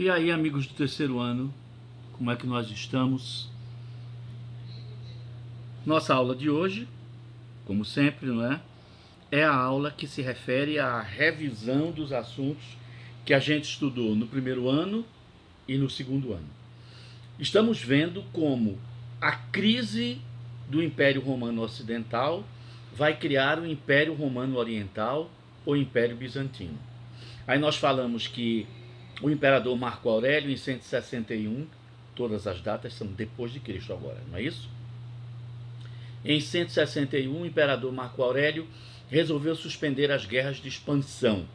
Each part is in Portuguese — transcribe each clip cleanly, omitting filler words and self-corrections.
E aí, amigos do terceiro ano, como é que nós estamos? Nossa aula de hoje, como sempre, não é? É a aula que se refere à revisão dos assuntos que a gente estudou no primeiro ano e no segundo ano. Estamos vendo como a crise do Império Romano Ocidental vai criar o Império Romano Oriental ou Império Bizantino. Aí nós falamos que o imperador Marco Aurélio, em 161, todas as datas são depois de Cristo agora, não é isso? Em 161, o imperador Marco Aurélio resolveu suspender as guerras de expansão.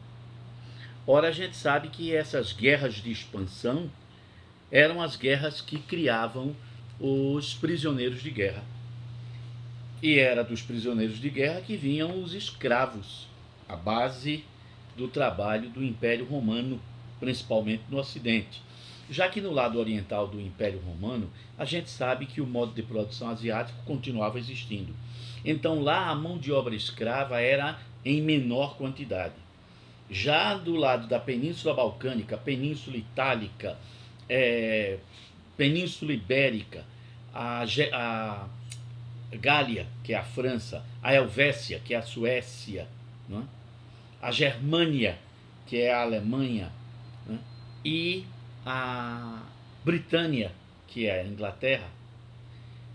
Ora, a gente sabe que essas guerras de expansão eram as guerras que criavam os prisioneiros de guerra. E era dos prisioneiros de guerra que vinham os escravos, a base do trabalho do Império Romano, principalmente no Ocidente. Já que no lado oriental do Império Romano, a gente sabe que o modo de produção asiático continuava existindo. Então lá a mão de obra escrava era em menor quantidade. Já do lado da Península Balcânica, Península Itálica, Península Ibérica, a Gália, que é a França, a Helvécia, que é a Suécia, não é? A Germânia, que é a Alemanha, né? E a Britânia, que é a Inglaterra.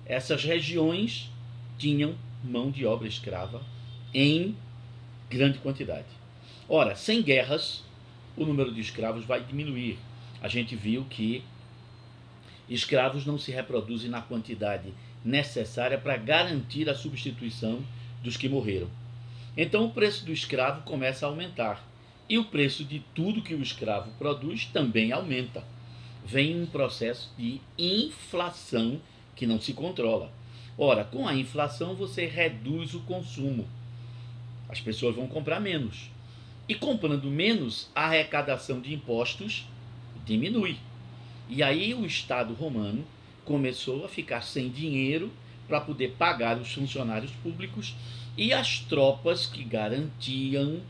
Essas regiões tinham mão de obra escrava em grande quantidade. Ora, sem guerras, o número de escravos vai diminuir. A gente viu que escravos não se reproduzem na quantidade necessária para garantir a substituição dos que morreram. Então o preço do escravo começa a aumentar. E o preço de tudo que o escravo produz também aumenta. Vem um processo de inflação que não se controla. Ora, com a inflação você reduz o consumo. As pessoas vão comprar menos. E comprando menos, a arrecadação de impostos diminui. E aí o Estado romano começou a ficar sem dinheiro para poder pagar os funcionários públicos e as tropas que garantiam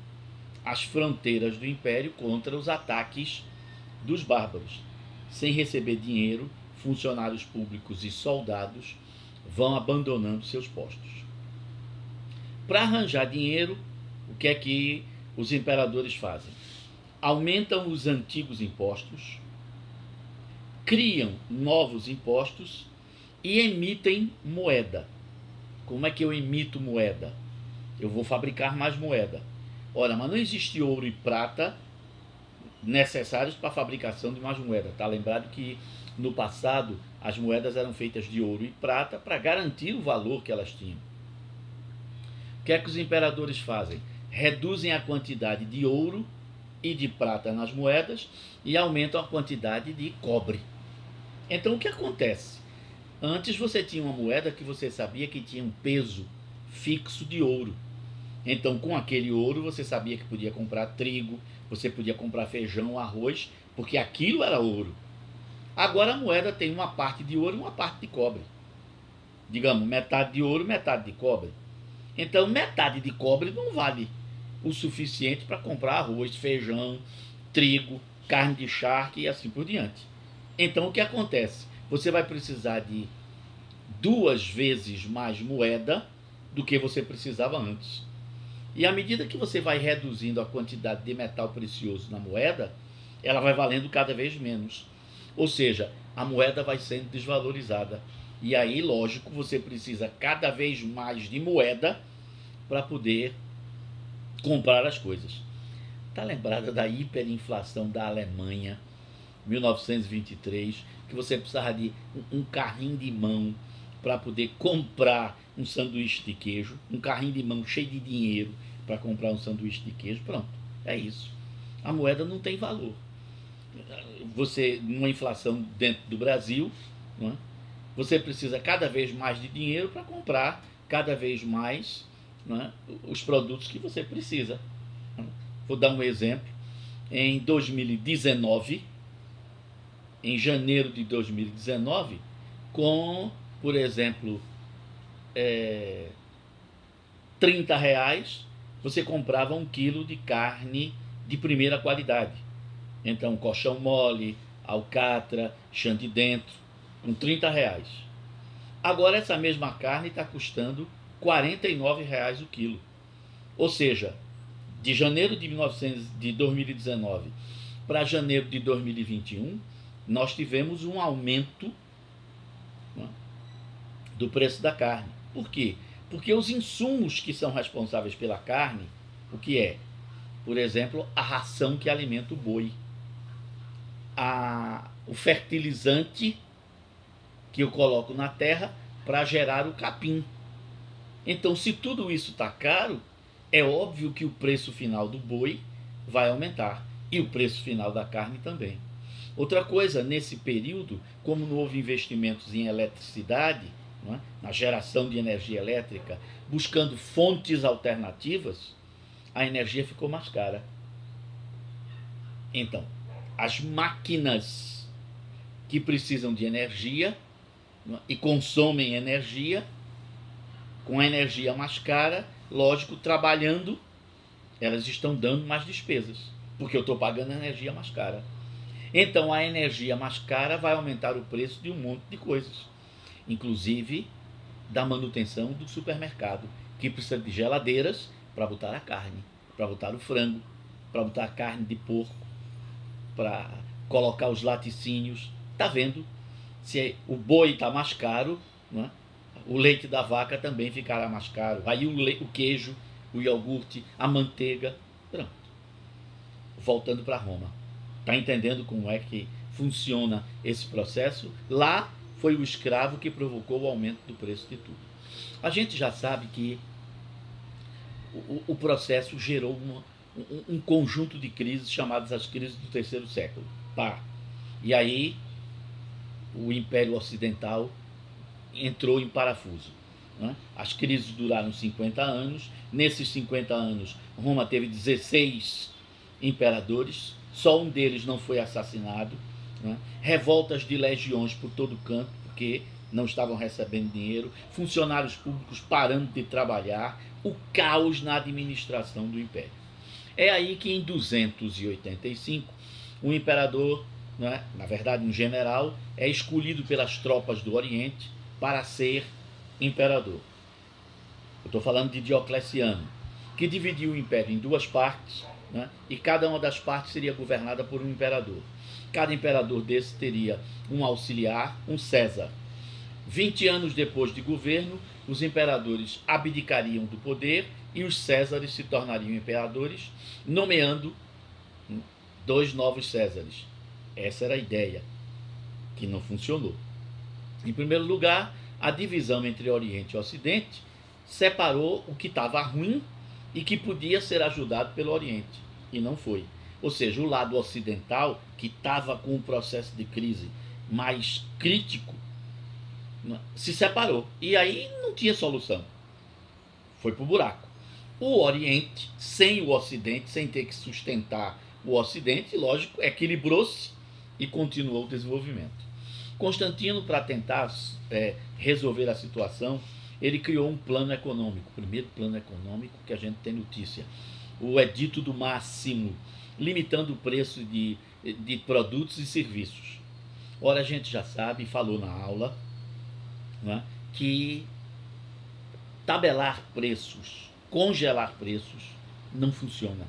as fronteiras do império contra os ataques dos bárbaros. Sem receber dinheiro, funcionários públicos e soldados vão abandonando seus postos. Para arranjar dinheiro, o que é que os imperadores fazem? Aumentam os antigos impostos, criam novos impostos e emitem moeda. Como é que eu emito moeda? Eu vou fabricar mais moeda. Ora, mas não existe ouro e prata necessários para a fabricação de mais moeda. Está lembrado que no passado as moedas eram feitas de ouro e prata para garantir o valor que elas tinham. O que é que os imperadores fazem? Reduzem a quantidade de ouro e de prata nas moedas e aumentam a quantidade de cobre. Então o que acontece? Antes você tinha uma moeda que você sabia que tinha um peso fixo de ouro. Então com aquele ouro você sabia que podia comprar trigo, você podia comprar feijão, arroz, porque aquilo era ouro. Agora a moeda tem uma parte de ouro e uma parte de cobre. Digamos, metade de ouro, metade de cobre. Então metade de cobre não vale o suficiente para comprar arroz, feijão, trigo, carne de charque e assim por diante. Então o que acontece? Você vai precisar de 2 vezes mais moeda do que você precisava antes. E à medida que você vai reduzindo a quantidade de metal precioso na moeda, ela vai valendo cada vez menos. Ou seja, a moeda vai sendo desvalorizada. E aí, lógico, você precisa cada vez mais de moeda para poder comprar as coisas. Está lembrada da hiperinflação da Alemanha, 1923, que você precisava de um carrinho de mão para poder comprar um sanduíche de queijo, um carrinho de mão cheio de dinheiro para comprar um sanduíche de queijo, pronto, é isso. A moeda não tem valor. Você, numa inflação dentro do Brasil, não é? Você precisa cada vez mais de dinheiro para comprar cada vez mais, não é, os produtos que você precisa. Vou dar um exemplo. Em 2019, em janeiro de 2019, com, por exemplo, R$30, você comprava 1 quilo de carne de primeira qualidade. Então, colchão mole, alcatra, chã de dentro, com 30 reais. Agora essa mesma carne está custando 49 reais o quilo. Ou seja, de janeiro de 2019 para janeiro de 2021, nós tivemos um aumento, né, do preço da carne. Por quê? Porque os insumos que são responsáveis pela carne, o que é? Por exemplo, a ração que alimenta o boi, o fertilizante que eu coloco na terra para gerar o capim. Então, se tudo isso está caro, é óbvio que o preço final do boi vai aumentar e o preço final da carne também. Outra coisa, nesse período, como não houve investimentos em eletricidade, não é? Na geração de energia elétrica, buscando fontes alternativas, a energia ficou mais cara. Então, as máquinas que precisam de energia, não é? E consomem energia, com a energia mais cara, lógico, trabalhando, elas estão dando mais despesas, porque eu estou pagando a energia mais cara. Então a energia mais cara vai aumentar o preço de um monte de coisas, inclusive da manutenção do supermercado, que precisa de geladeiras para botar a carne, para botar o frango, para botar a carne de porco, para colocar os laticínios. Está vendo? Se o boi está mais caro, não é? O leite da vaca também ficará mais caro. Aí o queijo, o iogurte, a manteiga. Pronto. Voltando para Roma. Está entendendo como é que funciona esse processo? Lá foi o escravo que provocou o aumento do preço de tudo. A gente já sabe que o processo gerou um conjunto de crises chamadas as crises do terceiro século. Tá. E aí o Império Ocidental entrou em parafuso, né? As crises duraram 50 anos. Nesses 50 anos, Roma teve 16 imperadores, só um deles não foi assassinado, né? Revoltas de legiões por todo canto, porque não estavam recebendo dinheiro, funcionários públicos parando de trabalhar, o caos na administração do império. É aí que em 285, o imperador, né, na verdade um general, é escolhido pelas tropas do Oriente para ser imperador. Eu estou falando de Diocleciano, que dividiu o império em duas partes, né, e cada uma das partes seria governada por um imperador. Cada imperador desse teria um auxiliar, um César. 20 anos depois de governo, os imperadores abdicariam do poder e os Césares se tornariam imperadores, nomeando 2 novos Césares. Essa era a ideia, que não funcionou. Em primeiro lugar, a divisão entre Oriente e Ocidente separou o que estava ruim e que podia ser ajudado pelo Oriente, e não foi. Ou seja, o lado ocidental, que estava com um processo de crise mais crítico, se separou. E aí não tinha solução. Foi para o buraco. O Oriente, sem o Ocidente, sem ter que sustentar o Ocidente, lógico, equilibrou-se e continuou o desenvolvimento. Constantino, para tentar resolver a situação, ele criou um plano econômico, o primeiro plano econômico que a gente tem notícia, o Edito do Máximo, limitando o preço de produtos e serviços. Ora, a gente já sabe, falou na aula, né, que tabelar preços, congelar preços, não funciona.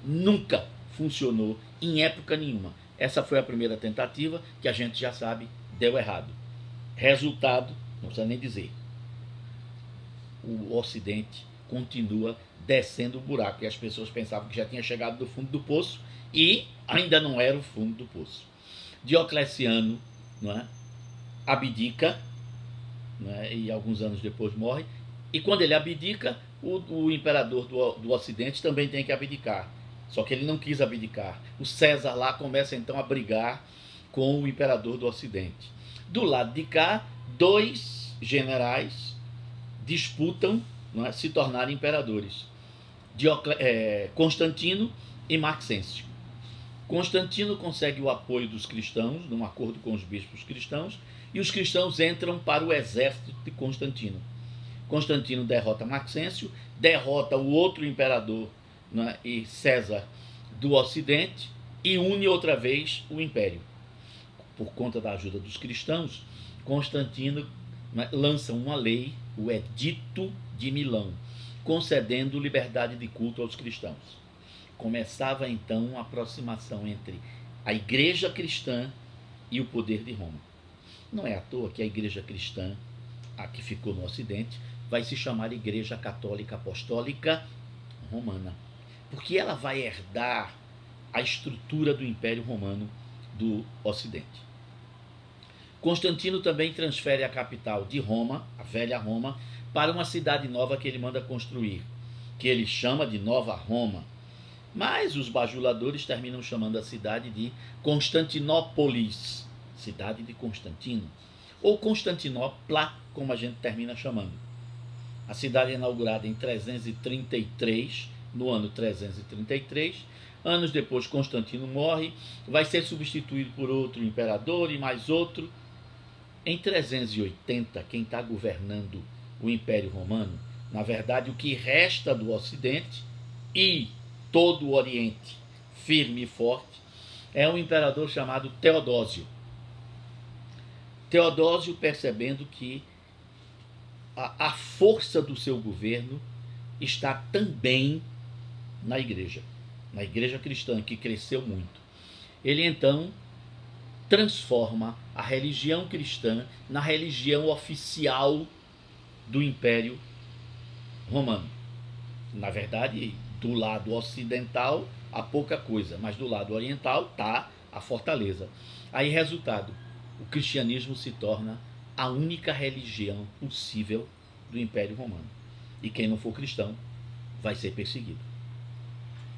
Nunca funcionou em época nenhuma. Essa foi a primeira tentativa, que a gente já sabe, deu errado. Resultado, não precisa nem dizer. O Ocidente continua descendo o buraco, e as pessoas pensavam que já tinha chegado do fundo do poço, e ainda não era o fundo do poço. Diocleciano, não é, abdica, não é, e alguns anos depois morre, e quando ele abdica, o imperador do Ocidente também tem que abdicar. Só que ele não quis abdicar. O César lá começa então a brigar com o imperador do Ocidente. Do lado de cá, 2 generais disputam, não é, se tornarem imperadores. Constantino e Maxêncio. Constantino consegue o apoio dos cristãos, num acordo com os bispos cristãos, e os cristãos entram para o exército de Constantino. Constantino derrota Maxêncio, derrota o outro imperador, né, e César do Ocidente, e une outra vez o império. por conta da ajuda dos cristãos, Constantino, né, lança uma lei, o Edito de Milão, concedendo liberdade de culto aos cristãos. Começava então uma aproximação entre a igreja cristã e o poder de Roma. Não é à toa que a igreja cristã, a que ficou no Ocidente, vai se chamar Igreja Católica Apostólica Romana, porque ela vai herdar a estrutura do Império Romano do Ocidente. Constantino também transfere a capital de Roma, a velha Roma, para uma cidade nova que ele manda construir, que ele chama de Nova Roma. Mas os bajuladores terminam chamando a cidade de Constantinópolis, cidade de Constantino, ou Constantinopla, como a gente termina chamando. A cidade é inaugurada em 333, no ano 333. Anos depois, Constantino morre, vai ser substituído por outro imperador e mais outro. Em 380, quem está governando o Império Romano, na verdade, o que resta do Ocidente e todo o Oriente, firme e forte, é um imperador chamado Teodósio. Teodósio, percebendo que a força do seu governo está também na igreja cristã, que cresceu muito. Ele então transforma a religião cristã na religião oficial do Império Romano. Na verdade, do lado ocidental há pouca coisa, mas do lado oriental está a fortaleza. Aí, resultado, o cristianismo se torna a única religião possível do Império Romano. E quem não for cristão vai ser perseguido.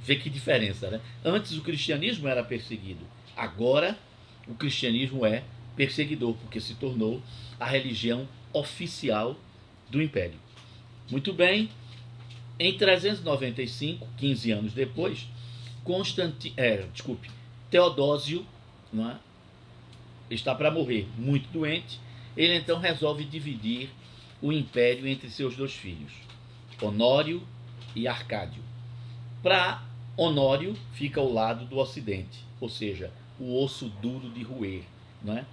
Vê que diferença, né? Antes o cristianismo era perseguido. Agora o cristianismo é perseguidor, porque se tornou a religião oficial do Império. Muito bem. Em 395, 15 anos depois, Teodósio, não é? Está para morrer, muito doente. Ele então resolve dividir o império entre seus dois filhos, Honório e Arcádio. Para Honório fica ao lado do Ocidente, ou seja, o osso duro de roer, não é?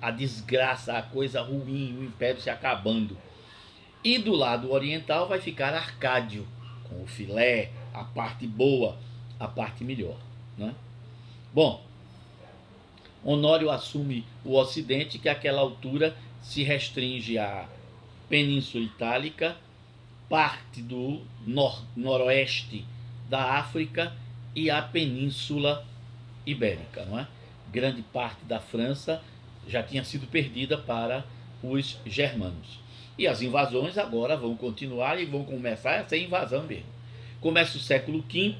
A desgraça, a coisa ruim, o império se acabando. E do lado oriental vai ficar Arcádio, com o filé, a parte boa, a parte melhor, não é? Bom, Honório assume o Ocidente, que àquela altura se restringe à Península Itálica, parte do noroeste da África e a Península Ibérica, não é? Grande parte da França já tinha sido perdida para os germanos. E as invasões agora vão continuar e vão começar a ser invasão mesmo. Começa o século V,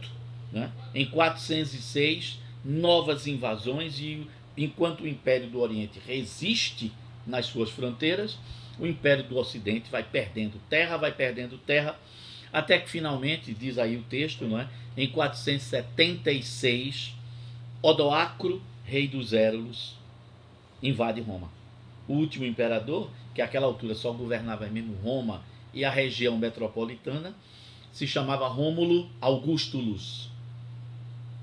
né? Em 406, novas invasões, e enquanto o Império do Oriente resiste nas suas fronteiras, o Império do Ocidente vai perdendo terra, até que finalmente, diz aí o texto, não é? Em 476, Odoacro, rei dos Érulos, invade Roma. O último imperador, que àquela altura só governava mesmo Roma e a região metropolitana, se chamava Rômulo Augustulus.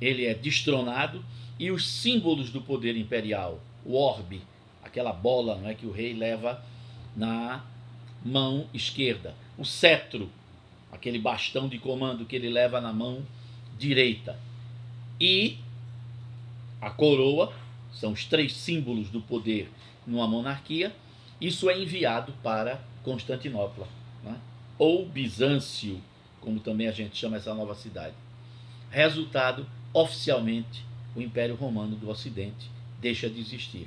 Ele é destronado e os símbolos do poder imperial, o orbe, aquela bola, não é, que o rei leva na mão esquerda, o cetro, aquele bastão de comando que ele leva na mão direita, e a coroa, são os três símbolos do poder numa monarquia. Isso é enviado para Constantinopla, né? Ou Bizâncio, como também a gente chama essa nova cidade. Resultado, oficialmente, o Império Romano do Ocidente deixa de existir.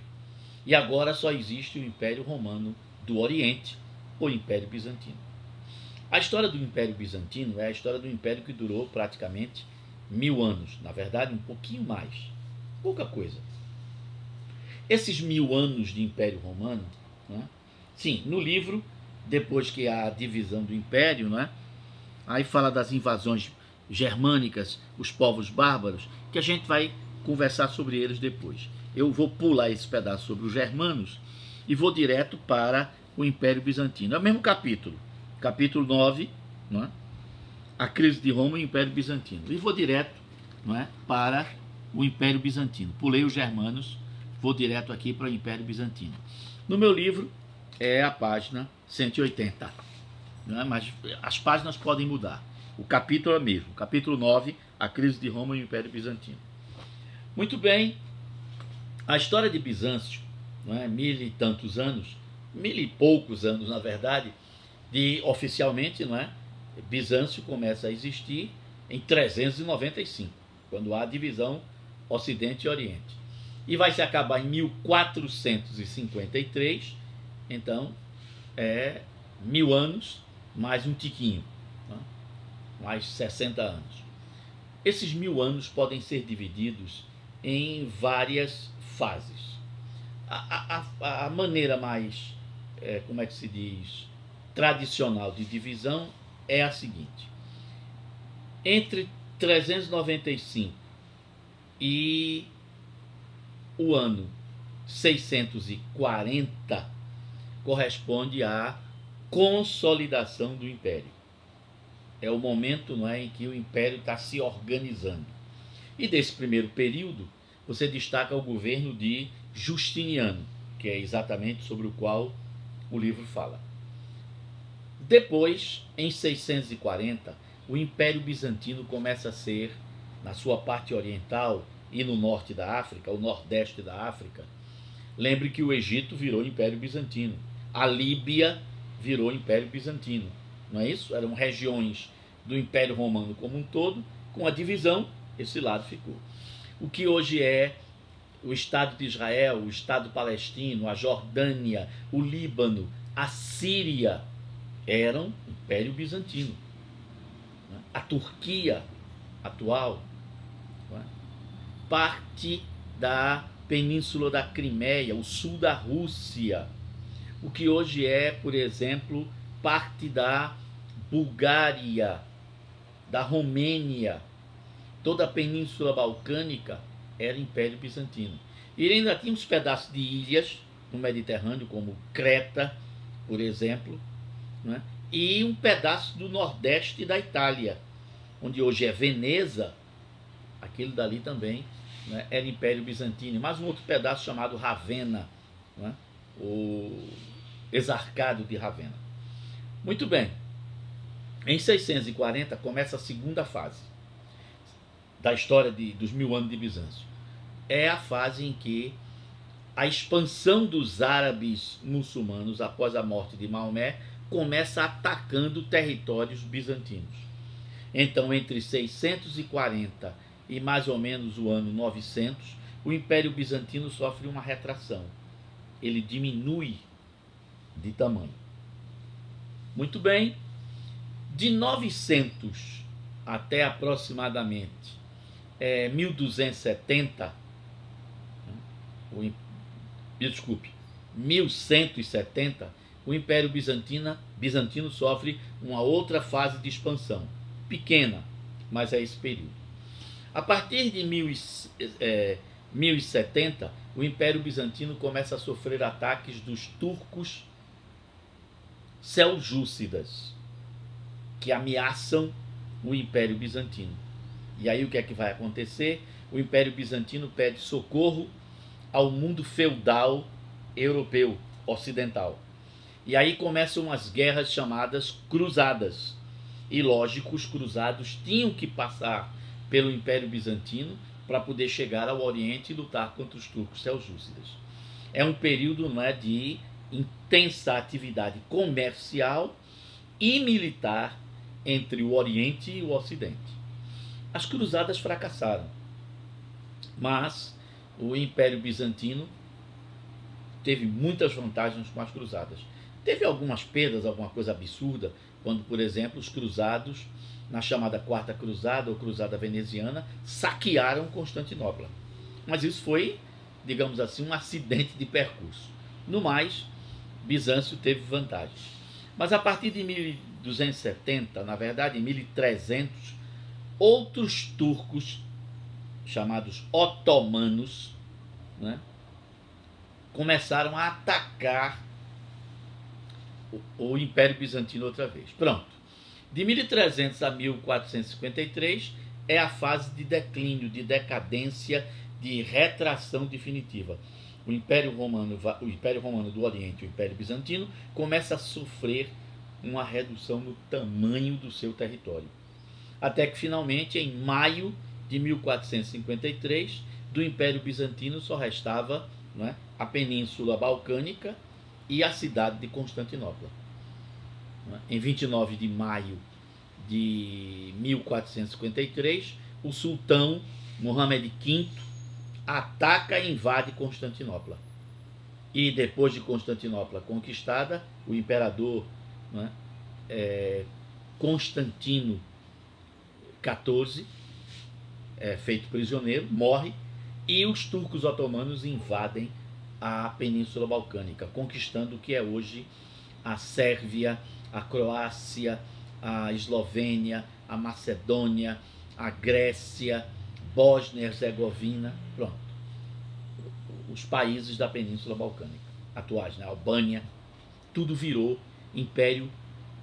E agora só existe o Império Romano do Oriente, ou Império Bizantino. A história do Império Bizantino é a história do império que durou praticamente 1000 anos. Na verdade, um pouquinho mais. Pouca coisa. Esses 1000 anos de Império Romano, né? Sim, no livro, depois que há a divisão do Império, né? Aí fala das invasões germânicas, os povos bárbaros, que a gente vai conversar sobre eles depois. Eu vou pular esse pedaço sobre os germanos e vou direto para o Império Bizantino. É o mesmo capítulo, capítulo 9, não é? A crise de Roma e o Império Bizantino. E vou direto, não é, para o Império Bizantino. Pulei os germanos, vou direto aqui para o Império Bizantino. No meu livro é a página 180, né? Mas as páginas podem mudar. O capítulo é o mesmo, capítulo 9, a crise de Roma e o Império Bizantino. Muito bem, a história de Bizâncio, não é? 1000 e tantos anos, 1000 e poucos anos na verdade, oficialmente, não é? Bizâncio começa a existir em 395, quando há a divisão Ocidente e Oriente. E vai se acabar em 1453, então é 1000 anos mais um tiquinho, né? Mais 60 anos. Esses 1000 anos podem ser divididos em várias fases. A maneira mais, como é que se diz, tradicional de divisão é a seguinte: entre 395 e o ano 640 corresponde à consolidação do Império. É o momento, não é, em que o Império está se organizando. E desse primeiro período, você destaca o governo de Justiniano, que é exatamente sobre o qual o livro fala. Depois, em 640, o Império Bizantino começa a ser, na sua parte oriental e no norte da África, o nordeste da África. Lembre que o Egito virou Império Bizantino, a Líbia virou Império Bizantino, não é isso? Eram regiões do Império Romano como um todo, com a divisão, esse lado ficou. O que hoje é o Estado de Israel, o Estado palestino, a Jordânia, o Líbano, a Síria, eram Império Bizantino. A Turquia atual, parte da Península da Crimeia, o sul da Rússia, o que hoje é, por exemplo, parte da Bulgária, da Romênia, toda a Península Balcânica era Império Bizantino. E ele ainda tinha uns pedaços de ilhas no Mediterrâneo, como Creta, por exemplo, né? E um pedaço do nordeste da Itália, onde hoje é Veneza, aquilo dali também, né, era Império Bizantino. Mais um outro pedaço chamado Ravenna, né, o Exarcado de Ravenna. Muito bem, em 640 começa a segunda fase da história dos 1000 anos de Bizâncio. É a fase em que a expansão dos árabes muçulmanos após a morte de Maomé começa atacando territórios bizantinos. Então, entre 640 e mais ou menos o ano 900, o Império Bizantino sofre uma retração. Ele diminui de tamanho. Muito bem, de 900 até aproximadamente 1270, 1170, o Império Bizantino sofre uma outra fase de expansão, pequena, mas é esse período. A partir de 1070, o Império Bizantino começa a sofrer ataques dos turcos seljúcidas, que ameaçam o Império Bizantino. E aí o que é que vai acontecer? O Império Bizantino pede socorro ao mundo feudal europeu, ocidental. E aí começam as guerras chamadas cruzadas. E lógico, os cruzados tinham que passar pelo Império Bizantino para poder chegar ao Oriente e lutar contra os turcos seljúcidas. É um período, não é, de intensa atividade comercial e militar entre o Oriente e o Ocidente. As cruzadas fracassaram, mas o Império Bizantino teve muitas vantagens com as cruzadas. Teve algumas perdas, alguma coisa absurda, quando, por exemplo, os cruzados, na chamada Quarta Cruzada ou Cruzada Veneziana, saquearam Constantinopla. Mas isso foi, digamos assim, um acidente de percurso. No mais, Bizâncio teve vantagens. Mas a partir de 1270, na verdade, em 1300, outros turcos, chamados otomanos, né, começaram a atacar o Império Bizantino outra vez. Pronto. De 1300 a 1453 é a fase de declínio, de decadência, de retração definitiva. o Império Romano do Oriente, o Império Bizantino, começa a sofrer uma redução no tamanho do seu território. Até que finalmente, em maio de 1453, do Império Bizantino só restava, né, a Península Balcânica e a cidade de Constantinopla. Em 29 de maio de 1453, o sultão Mohammed V ataca e invade Constantinopla. E depois de Constantinopla conquistada, o imperador, né, Constantino XIV é feito prisioneiro, morre, e os turcos otomanos invadem a Península Balcânica, conquistando o que é hoje a Sérvia, a Croácia, a Eslovênia, a Macedônia, a Grécia, Bósnia e Herzegovina, pronto. Os países da Península Balcânica atuais, né? Albânia, tudo virou Império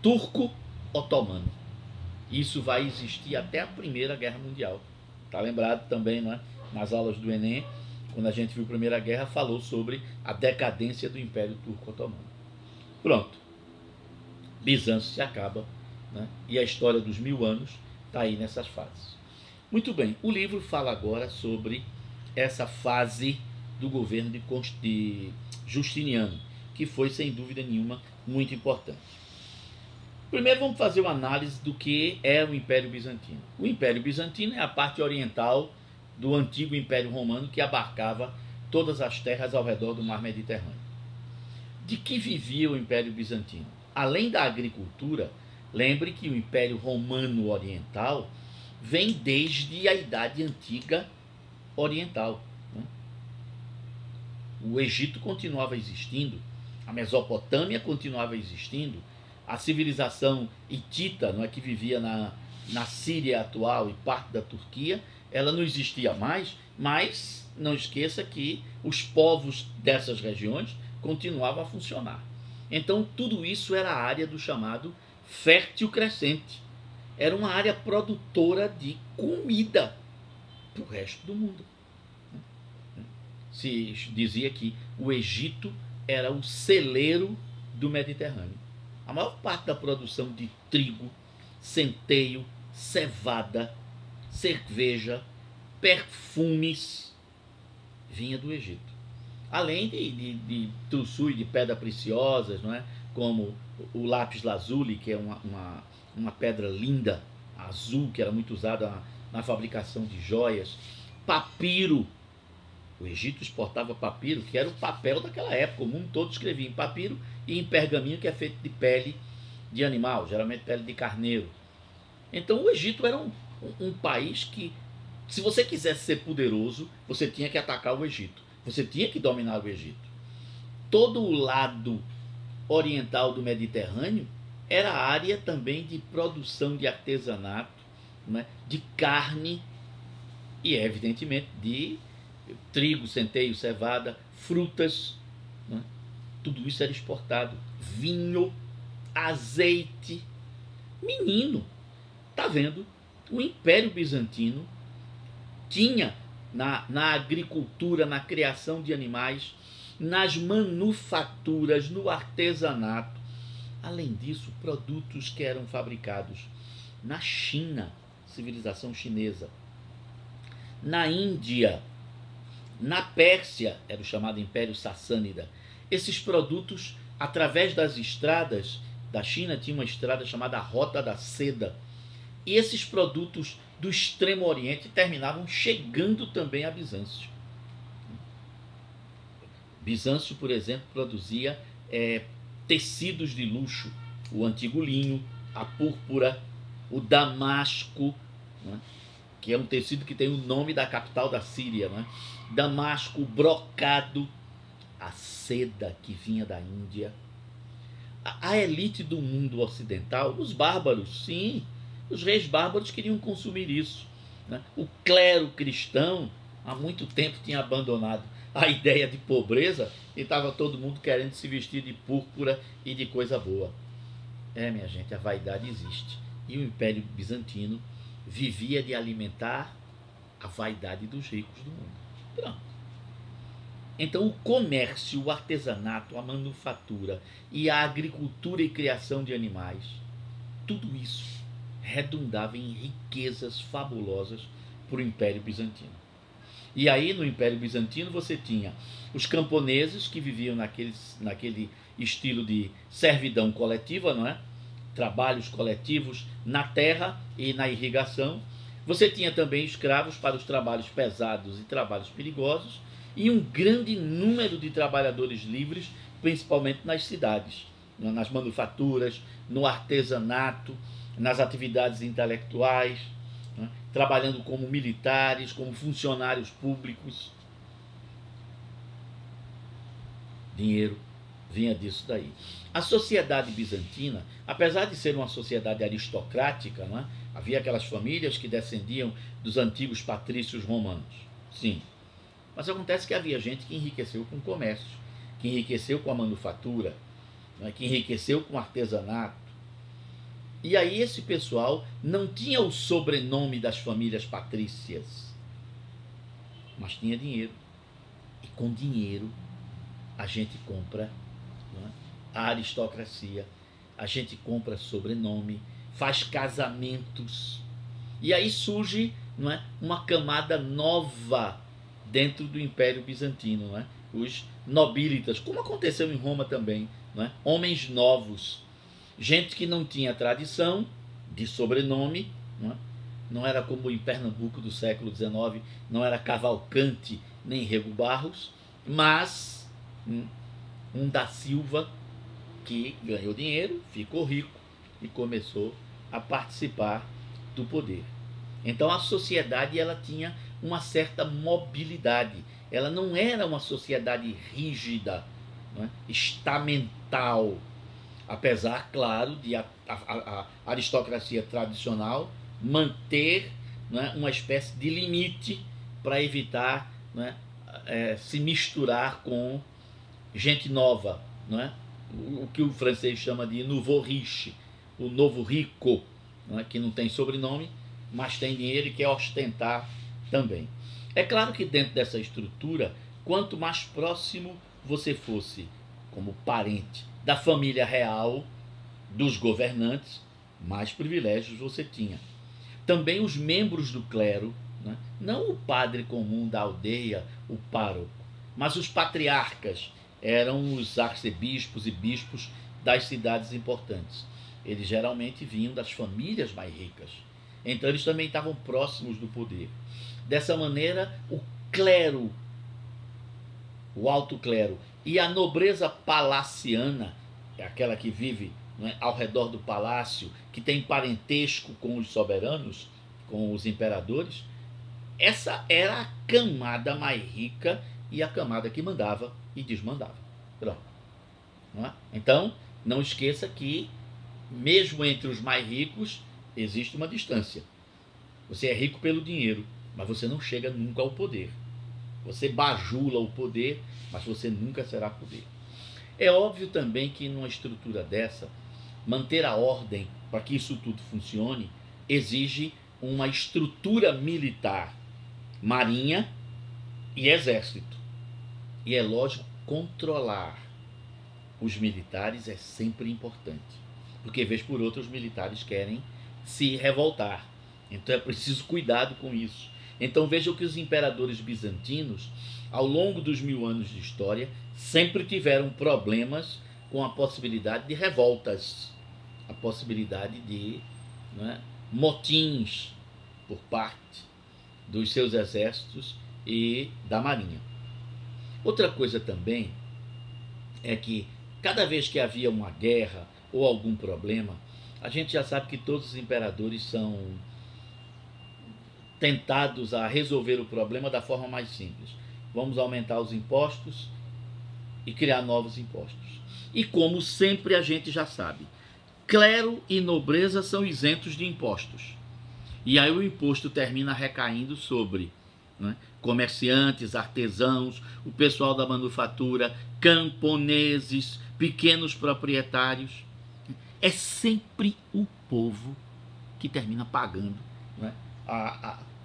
Turco-Otomano. Isso vai existir até a Primeira Guerra Mundial. Tá lembrado também, né? Nas aulas do Enem, quando a gente viu a Primeira Guerra, falou sobre a decadência do Império Turco-Otomano. Pronto. Bizâncio se acaba, né? E a história dos 1000 anos está aí nessas fases. Muito bem, o livro fala agora sobre essa fase do governo de Justiniano, que foi, sem dúvida nenhuma, muito importante. Primeiro vamos fazer uma análise do que é o Império Bizantino. O Império Bizantino é a parte oriental do antigo Império Romano, que abarcava todas as terras ao redor do Mar Mediterrâneo. De que vivia o Império Bizantino? Além da agricultura, lembre que o Império Romano Oriental vem desde a Idade Antiga Oriental, né? O Egito continuava existindo, a Mesopotâmia continuava existindo, a civilização hitita, não é, que vivia na Síria atual e parte da Turquia, ela não existia mais, mas não esqueça que os povos dessas regiões continuavam a funcionar. Então tudo isso era a área do chamado fértil crescente. Era uma área produtora de comida para o resto do mundo. Se dizia que o Egito era o celeiro do Mediterrâneo. A maior parte da produção de trigo, centeio, cevada, cerveja, perfumes vinha do Egito. Além de truçu e de pedras preciosas, não é? Como o lápis lazuli, que é uma pedra linda, azul, que era muito usada na fabricação de joias. Papiro. O Egito exportava papiro, que era o papel daquela época. O mundo todo escrevia em papiro e em pergaminho, que é feito de pele de animal, geralmente pele de carneiro. Então o Egito era um país que, se você quisesse ser poderoso, você tinha que atacar o Egito. Você tinha que dominar o Egito. Todo o lado oriental do Mediterrâneo era área também de produção de artesanato, né, de carne e, evidentemente, de trigo, centeio, cevada, frutas, né? Tudo isso era exportado. Vinho, azeite. Menino, tá vendo? O Império Bizantino tinha na agricultura, na criação de animais, nas manufaturas, no artesanato. Além disso, produtos que eram fabricados na China, civilização chinesa, na Índia, na Pérsia, era o chamado Império Sassânida. Esses produtos, através das estradas da China, tinha uma estrada chamada Rota da Seda. E esses produtos do Extremo Oriente terminavam chegando também a Bizâncio. Bizâncio, por exemplo, produzia tecidos de luxo, o antigo linho, a púrpura, o damasco, né? Que é um tecido que tem o nome da capital da Síria, né? Damasco, brocado, a seda que vinha da Índia. A elite do mundo ocidental, os bárbaros, sim, os reis bárbaros queriam consumir isso, né? O clero cristão há muito tempo tinha abandonado a ideia de pobreza e estava todo mundo querendo se vestir de púrpura e de coisa boa. Minha gente, a vaidade existe. E o Império Bizantino vivia de alimentar a vaidade dos ricos do mundo. Pronto. Então, o comércio, o artesanato, a manufatura e a agricultura e criação de animais, tudo isso redundava em riquezas fabulosas para o Império Bizantino. E aí, no Império Bizantino, você tinha os camponeses que viviam naquele estilo de servidão coletiva, não é? Trabalhos coletivos na terra e na irrigação. Você tinha também escravos para os trabalhos pesados e trabalhos perigosos, e um grande número de trabalhadores livres, principalmente nas cidades, nas manufaturas, no artesanato, nas atividades intelectuais, né? Trabalhando como militares, como funcionários públicos. Dinheiro vinha disso daí. A sociedade bizantina, apesar de ser uma sociedade aristocrática, né? Havia aquelas famílias que descendiam dos antigos patrícios romanos, sim. Mas acontece que havia gente que enriqueceu com o comércio, que enriqueceu com a manufatura, né, que enriqueceu com o artesanato. E aí esse pessoal não tinha o sobrenome das famílias patrícias, mas tinha dinheiro. E com dinheiro a gente compra, né, a aristocracia, a gente compra sobrenome, faz casamentos. E aí surge, não é, uma camada nova dentro do Império Bizantino, não é? Os nobilitas, como aconteceu em Roma também, não é? Homens novos, gente que não tinha tradição de sobrenome, não é? Não era como em Pernambuco do século XIX, não era Cavalcante nem Rego Barros, mas um da Silva que ganhou dinheiro, ficou rico e começou a participar do poder. Então a sociedade ela tinha uma certa mobilidade. Ela não era uma sociedade rígida, não é? Estamental, apesar, claro, de a aristocracia tradicional manter, não é, uma espécie de limite para evitar, não é, se misturar com gente nova, não é? O que o francês chama de nouveau riche, o novo rico, não é? Que não tem sobrenome, mas tem dinheiro e quer ostentar também. É claro que dentro dessa estrutura, quanto mais próximo você fosse, como parente da família real, dos governantes, mais privilégios você tinha. Também os membros do clero, né? Não o padre comum da aldeia, o pároco, mas os patriarcas, eram os arcebispos e bispos das cidades importantes. Eles geralmente vinham das famílias mais ricas. Então eles também estavam próximos do poder. Dessa maneira, o clero, o alto clero e a nobreza palaciana, é aquela que vive, não é, ao redor do palácio, que tem parentesco com os soberanos, com os imperadores, essa era a camada mais rica e a camada que mandava e desmandava. Pronto. Não é? Então, não esqueça que, mesmo entre os mais ricos, existe uma distância. Você é rico pelo dinheiro, mas você não chega nunca ao poder. Você bajula o poder, mas você nunca será poder. É óbvio também que numa estrutura dessa, manter a ordem para que isso tudo funcione, exige uma estrutura militar, marinha e exército. E é lógico, controlar os militares é sempre importante, porque vez por outra os militares querem se revoltar. Então é preciso cuidado com isso. Então vejam que os imperadores bizantinos, ao longo dos 1000 anos de história, sempre tiveram problemas com a possibilidade de revoltas, a possibilidade de, não é, motins por parte dos seus exércitos e da marinha. Outra coisa também é que cada vez que havia uma guerra ou algum problema, a gente já sabe que todos os imperadores são tentados a resolver o problema da forma mais simples. Vamos aumentar os impostos e criar novos impostos. E como sempre a gente já sabe, clero e nobreza são isentos de impostos. E aí o imposto termina recaindo sobre, né, comerciantes, artesãos, o pessoal da manufatura, camponeses, pequenos proprietários. É sempre o povo que termina pagando, né,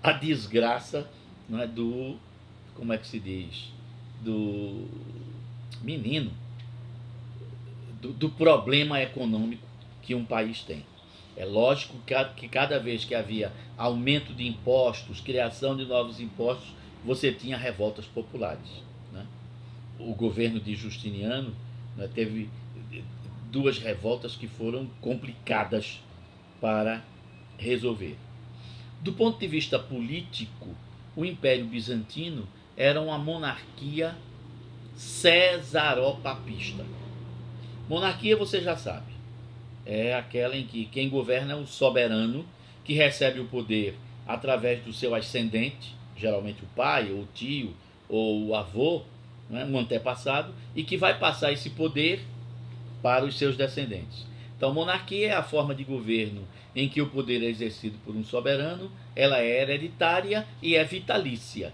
a desgraça, né, do, como é que se diz, do menino, do problema econômico que um país tem. É lógico que cada vez que havia aumento de impostos, criação de novos impostos, você tinha revoltas populares, né? O governo de Justiniano, né, teve duas revoltas que foram complicadas para resolver. Do ponto de vista político, o Império Bizantino era uma monarquia cesaropapista. Monarquia, você já sabe, é aquela em que quem governa é o soberano, que recebe o poder através do seu ascendente, geralmente o pai, ou o tio, ou o avô, né, um antepassado, e que vai passar esse poder para os seus descendentes. Então, monarquia é a forma de governo em que o poder é exercido por um soberano, ela é hereditária e é vitalícia.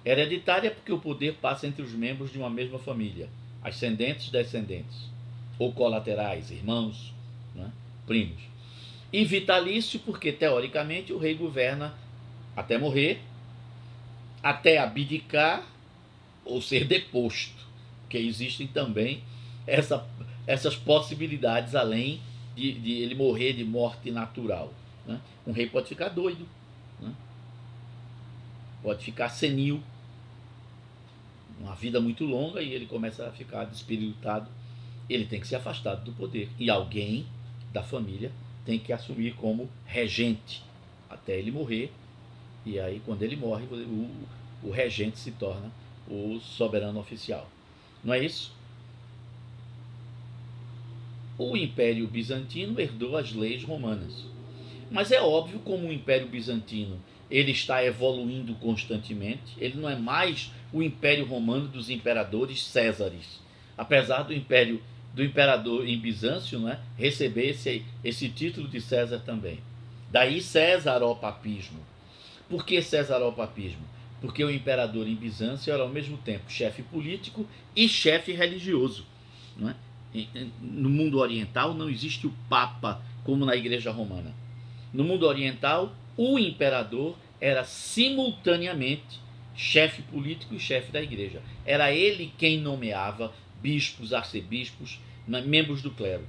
Hereditária porque o poder passa entre os membros de uma mesma família, ascendentes, descendentes, ou colaterais, irmãos, né, primos. E vitalício porque, teoricamente, o rei governa até morrer, até abdicar ou ser deposto, porque existem também essas possibilidades além de ele morrer de morte natural, né? Um rei pode ficar doido, né? Pode ficar senil, uma vida muito longa, e ele começa a ficar despiritado. Ele tem que ser afastado do poder, e alguém da família tem que assumir como regente até ele morrer, e aí quando ele morre o regente se torna o soberano oficial. Não é isso? O Império Bizantino herdou as leis romanas. Mas é óbvio, como o Império Bizantino ele está evoluindo constantemente, ele não é mais o Império Romano dos imperadores Césares. Apesar do imperador em Bizâncio, né, receber esse título de César também. Daí Cesaropapismo. Por que Cesaropapismo? Porque o imperador em Bizâncio era ao mesmo tempo chefe político e chefe religioso, não é? No mundo oriental não existe o Papa como na Igreja Romana. No mundo oriental, o imperador era simultaneamente chefe político e chefe da Igreja. Era ele quem nomeava bispos, arcebispos, membros do clero.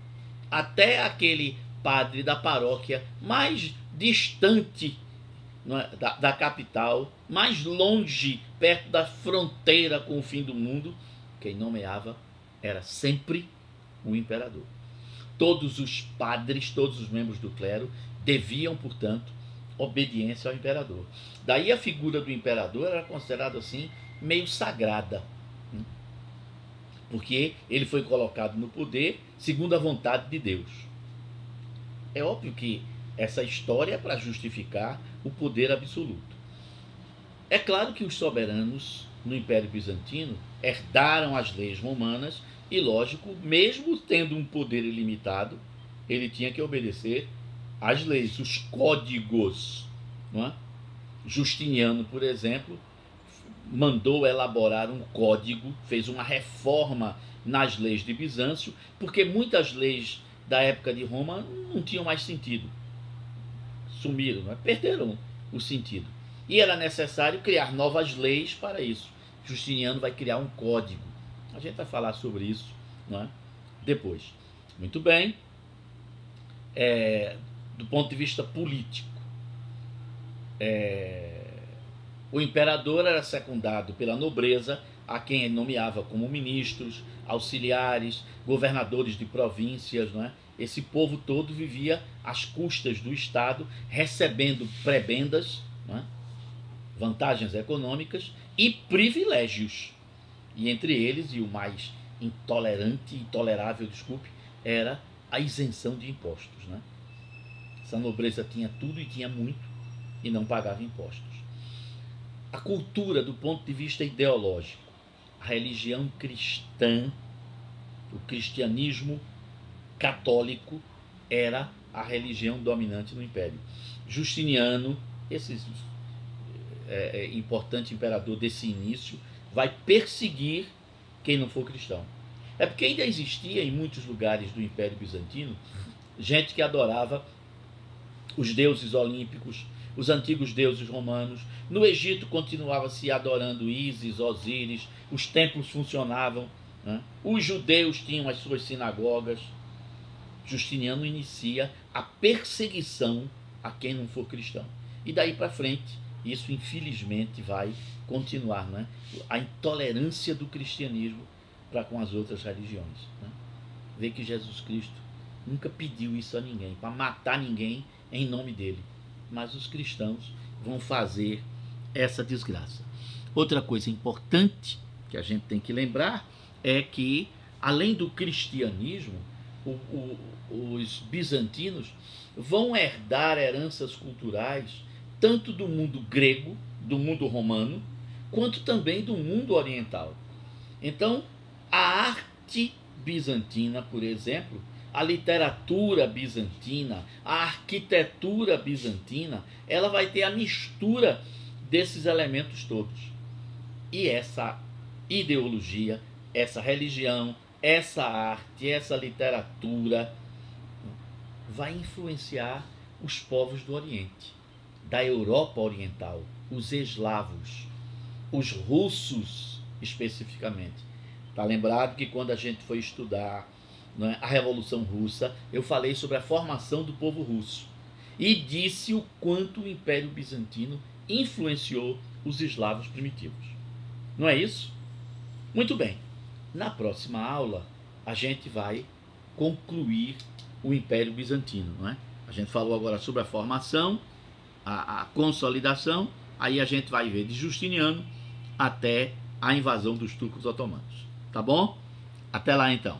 Até aquele padre da paróquia mais distante da capital, mais longe, perto da fronteira com o fim do mundo, quem nomeava era sempre o imperador. Todos os padres, todos os membros do clero deviam, portanto, obediência ao imperador. Daí a figura do imperador era considerada assim meio sagrada, porque ele foi colocado no poder segundo a vontade de Deus. É óbvio que essa história é para justificar o poder absoluto. É claro que os soberanos no Império Bizantino herdaram as leis romanas e, lógico, mesmo tendo um poder ilimitado, ele tinha que obedecer às leis, os códigos, não é? Justiniano, por exemplo, mandou elaborar um código, fez uma reforma nas leis de Bizâncio, porque muitas leis da época de Roma não tinham mais sentido. Sumiram, não é? Perderam o sentido. E era necessário criar novas leis para isso. Justiniano vai criar um código. A gente vai falar sobre isso, não é? Depois. Muito bem. Do ponto de vista político, o imperador era secundado pela nobreza, a quem ele nomeava como ministros, auxiliares, governadores de províncias, não é? Esse povo todo vivia às custas do Estado, recebendo prebendas, não é? Vantagens econômicas e privilégios. E entre eles, e o mais intolerante e intolerável, desculpe, era a isenção de impostos, né? Essa nobreza tinha tudo e tinha muito e não pagava impostos. A cultura, do ponto de vista ideológico, a religião cristã, o cristianismo católico era a religião dominante no Império. Justiniano, esse importante imperador desse início, vai perseguir quem não for cristão. É porque ainda existia em muitos lugares do Império Bizantino gente que adorava os deuses olímpicos, os antigos deuses romanos. No Egito continuava se adorando Ísis, Osíris, os templos funcionavam, né? Os judeus tinham as suas sinagogas. Justiniano inicia a perseguição a quem não for cristão. E daí para frente, isso infelizmente vai continuar, né? A intolerância do cristianismo para com as outras religiões, né? Vê que Jesus Cristo nunca pediu isso a ninguém, para matar ninguém em nome dele. Mas os cristãos vão fazer essa desgraça. Outra coisa importante que a gente tem que lembrar é que, além do cristianismo, os bizantinos vão herdar heranças culturais tanto do mundo grego, do mundo romano, quanto também do mundo oriental. Então, a arte bizantina, por exemplo, a literatura bizantina, a arquitetura bizantina, ela vai ter a mistura desses elementos todos. E essa ideologia, essa religião, essa arte, essa literatura vai influenciar os povos do Oriente, da Europa Oriental, os eslavos, os russos especificamente. Está lembrado que quando a gente foi estudar, né, a Revolução Russa, eu falei sobre a formação do povo russo e disse o quanto o Império Bizantino influenciou os eslavos primitivos. Não é isso? Muito bem. Na próxima aula, a gente vai concluir o Império Bizantino, não é? A gente falou agora sobre a formação, a consolidação, aí a gente vai ver de Justiniano até a invasão dos turcos otomanos. Tá bom? Até lá então.